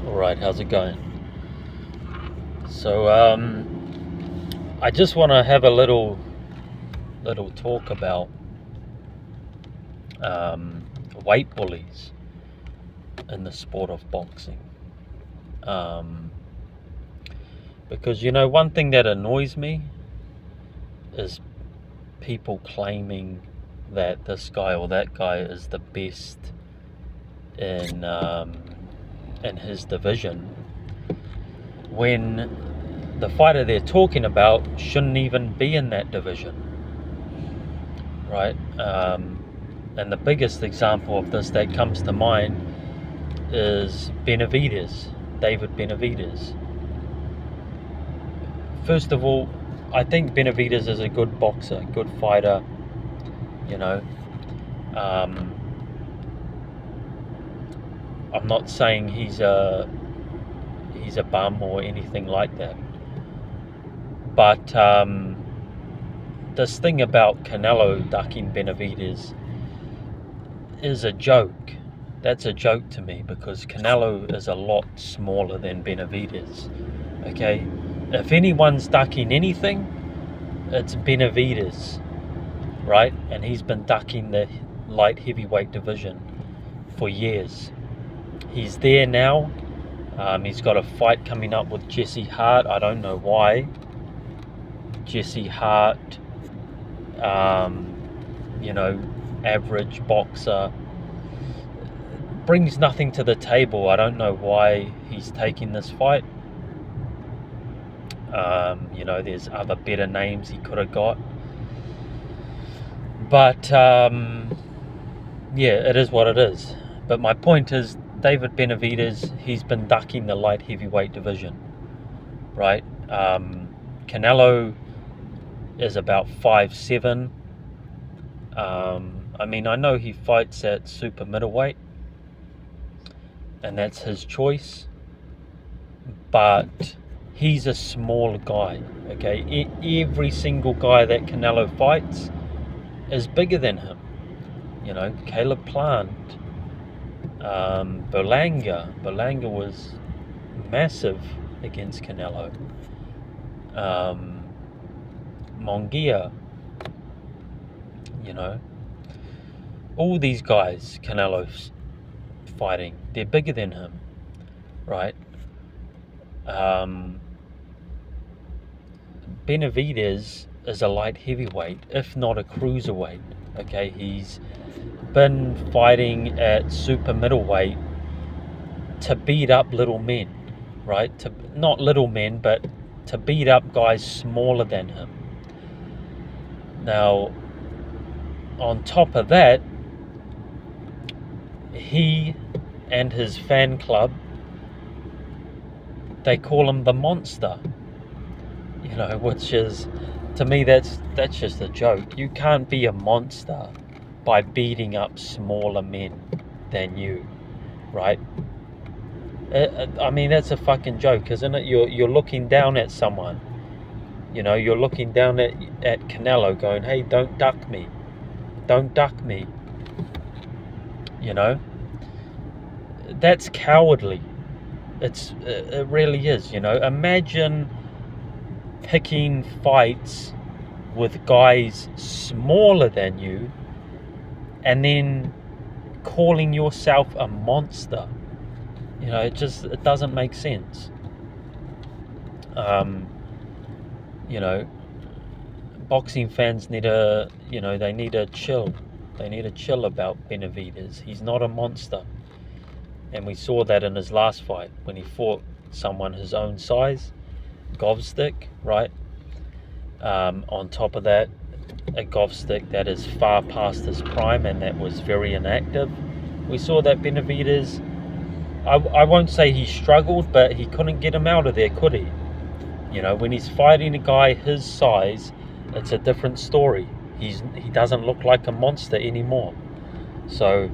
Alright, how's it going? So, I just want to have a little talk about weight bullies in the sport of boxing. Because, one thing that annoys me is people claiming that this guy or that guy is the best in his division, when the fighter they're talking about shouldn't even be in that division, right? And the biggest example of this that comes to mind is Benavidez, David Benavidez. First of all, I think Benavidez is a good boxer, good fighter, I'm not saying he's a bum or anything like that, but this thing about Canelo ducking Benavidez is a joke. That's a joke to me, because Canelo is a lot smaller than Benavidez. Okay, if anyone's ducking anything, it's Benavidez, right? And he's been ducking the light heavyweight division for years. He's there now. He's got a fight coming up with Jesse Hart. I don't know why. Jesse Hart, average boxer, brings nothing to the table. I don't know why he's taking this fight. There's other better names he could have got. But, it is what it is. But my point is, David Benavidez, he's been ducking the light heavyweight division, right? Canelo is about 5'7". I know he fights at super middleweight, and that's his choice, but he's a small guy, okay? Every single guy that Canelo fights is bigger than him. Caleb Plant, Berlanga was massive against Canelo. Mongia, all these guys Canelo's fighting, they're bigger than him, right? Benavidez is a light heavyweight, if not a cruiserweight. Okay, he's been fighting at super middleweight to beat up little men, right? Not little men, but to beat up guys smaller than him. Now, on top of that, he and his fan club, they call him the monster, which is, to me, that's just a joke. You can't be a monster by beating up smaller men than you, right? That's a fucking joke, isn't it? You're looking down at someone. You're looking down at Canelo, going, "Hey, don't duck me, don't duck me." That's cowardly. It really is. Imagine picking fights with guys smaller than you, and then calling yourself a monster. It doesn't make sense. Boxing fans need to, they need to chill. They need to chill about Benavidez. He's not a monster. And we saw that in his last fight, when he fought someone his own size, Govstick, right? On top of that, a Govstick that is far past his prime and that was very inactive. We saw that Benavidez, I won't say he struggled, but he couldn't get him out of there, could he? When he's fighting a guy his size, it's a different story. He doesn't look like a monster anymore. So,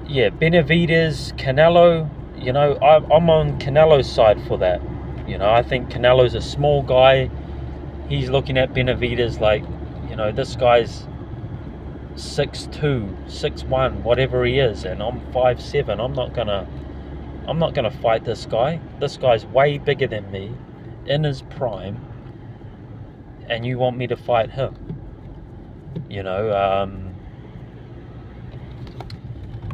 yeah, Benavidez, Canelo, I'm on Canelo's side for that. I think Canelo's a small guy. He's looking at Benavidez like, this guy's 6'2", 6'1", whatever he is, and I'm 5'7". I'm not gonna I'm not going to fight this guy. This guy's way bigger than me, in his prime, and you want me to fight him. You know,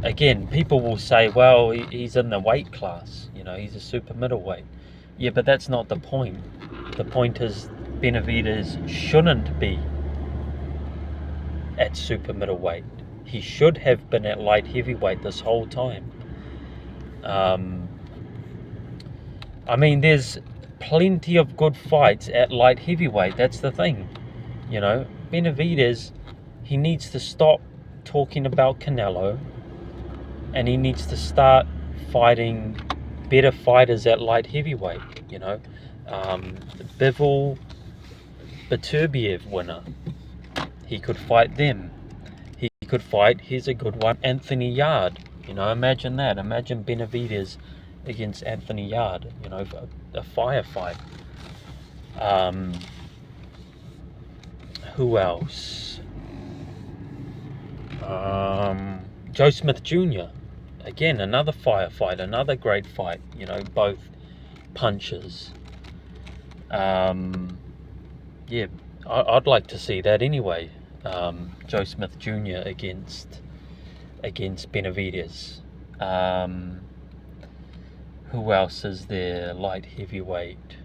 again, people will say, well, he's in the weight class. You know, he's a super middleweight. Yeah, but that's not the point. The point is Benavidez shouldn't be at super middleweight. He should have been at light heavyweight this whole time. I mean, there's plenty of good fights at light heavyweight. That's the thing. You know, Benavidez, he needs to stop talking about Canelo, and he needs to start fighting better fighters at light heavyweight. You know, Bivol Beterbiev winner, he could fight them. He could fight, here's a good one, Anthony Yard. You know, imagine that. Imagine Benavidez against Anthony Yard. You know, a firefight. Who else? Joe Smith Jr. Again, another firefight, another great fight. You know, both punches. Yeah, I'd like to see that anyway. Joe Smith Jr. against Benavidez. Who else is there? Light heavyweight.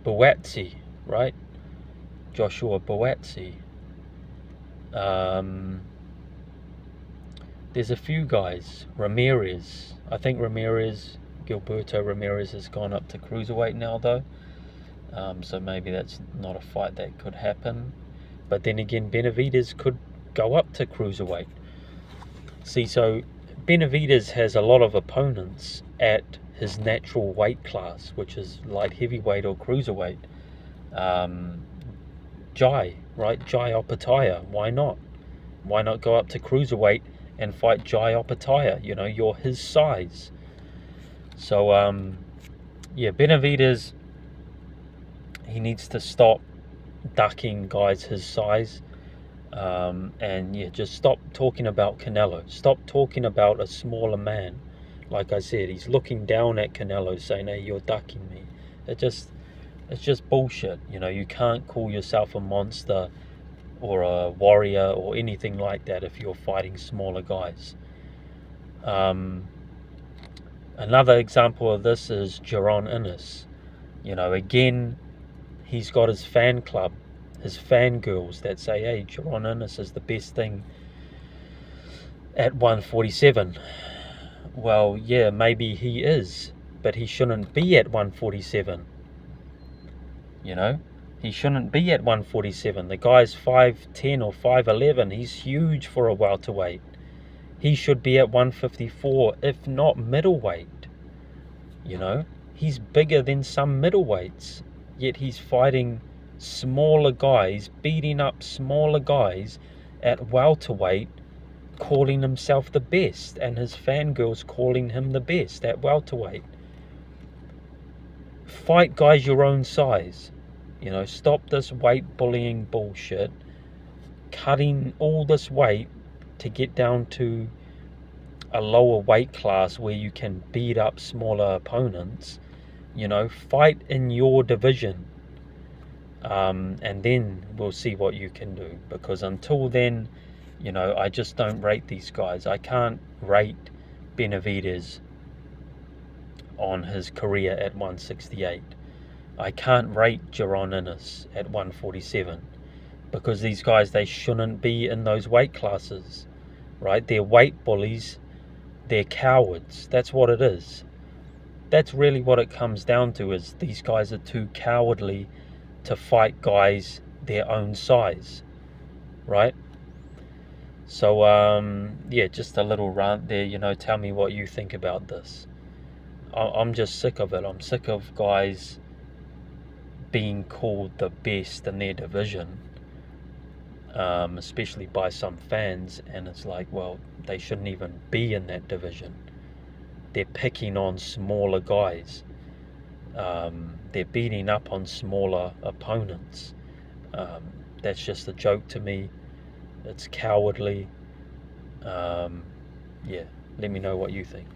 Buatsi, right? Joshua Buatsi. There's a few guys. Ramirez. I think Gilberto Ramirez has gone up to cruiserweight now, though. So maybe that's not a fight that could happen. But then again, Benavidez could go up to cruiserweight. See, so Benavidez has a lot of opponents at his natural weight class, which is light heavyweight or cruiserweight. Jai, right? Jai Opetaia. Why not? Why not go up to cruiserweight and fight Jai Opetaia? You know, you're his size. So, yeah, Benavidez, he needs to stop ducking guys his size. And yeah, just stop talking about Canelo. Stop talking about a smaller man. Like I said, he's looking down at Canelo saying, hey, you're ducking me. It's just bullshit. You know, you can't call yourself a monster or a warrior or anything like that if you're fighting smaller guys. Another example of this is Jaron Ennis. You know, again, he's got his fan club, his fangirls that say, hey, Jaron Ennis is the best thing at 147. Well, yeah, maybe he is, but he shouldn't be at 147. You know, he shouldn't be at 147. The guy's 5'10 or 5'11. He's huge for a welterweight. He should be at 154, if not middleweight. You know, he's bigger than some middleweights, yet he's fighting smaller guys, beating up smaller guys at welterweight, calling himself the best, and his fangirls calling him the best at welterweight. Fight guys your own size. You know, stop this weight bullying bullshit, cutting all this weight to get down to a lower weight class where you can beat up smaller opponents. You know, fight in your division, and then we'll see what you can do, because until then, you know, I just don't rate these guys. I can't rate Benavidez on his career at 168. I can't rate Jaron Ennis at 147, because these guys, they shouldn't be in those weight classes, right? They're weight bullies. They're cowards. That's what it is. That's really what it comes down to, is these guys are too cowardly to fight guys their own size, right? So, yeah, just a little rant there. You know, tell me what you think about this. I'm just sick of it. I'm sick of guys being called the best in their division, especially by some fans, and it's like, well, they shouldn't even be in that division. They're picking on smaller guys. They're beating up on smaller opponents. That's just a joke to me. It's cowardly. Yeah, let me know what you think.